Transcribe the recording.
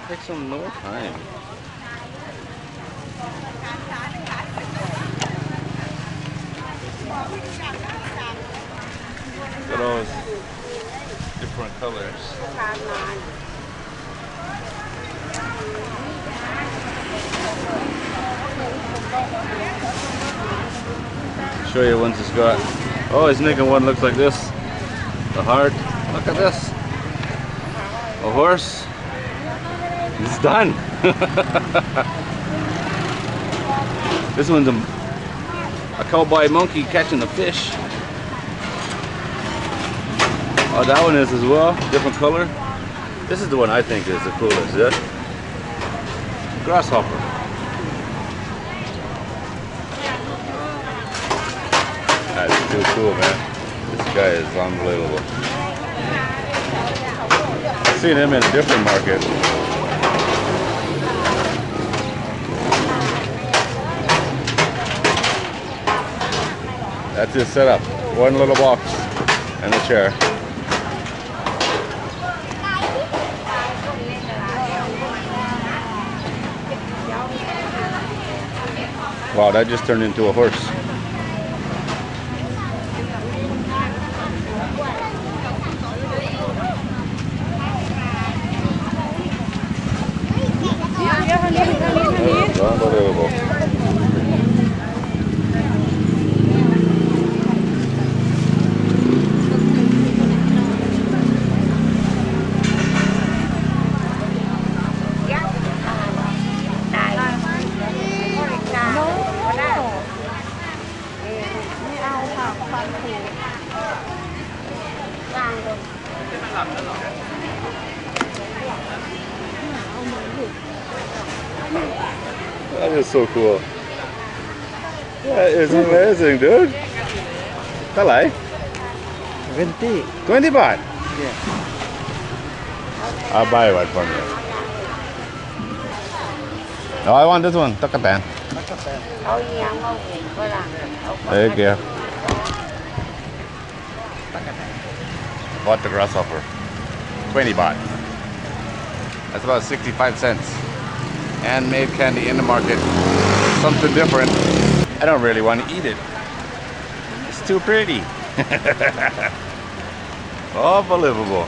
Take some more time. Look at those different colors. Show you ones it's got. Oh, he's making one looks like this. The heart. Look at this. A horse. It's done. This one's a cowboy monkey catching the fish. Oh, that one is as well. Different color. This is the one I think is the coolest. Yeah? Grasshopper. That's too cool, man. This guy is unbelievable. I've seen him in a different market. That's his setup. One little box and a chair. Wow, that just turned into a horse. Unbelievable. That is so cool. That is amazing, dude. Hello. 20. 20 baht. Yeah. I'll buy one from you. No, I want this one. Takatan. There you go. Bought the grasshopper. 20 baht. That's about 65 cents. Handmade candy in the market. Something different. I don't really want to eat it. It's too pretty. Unbelievable.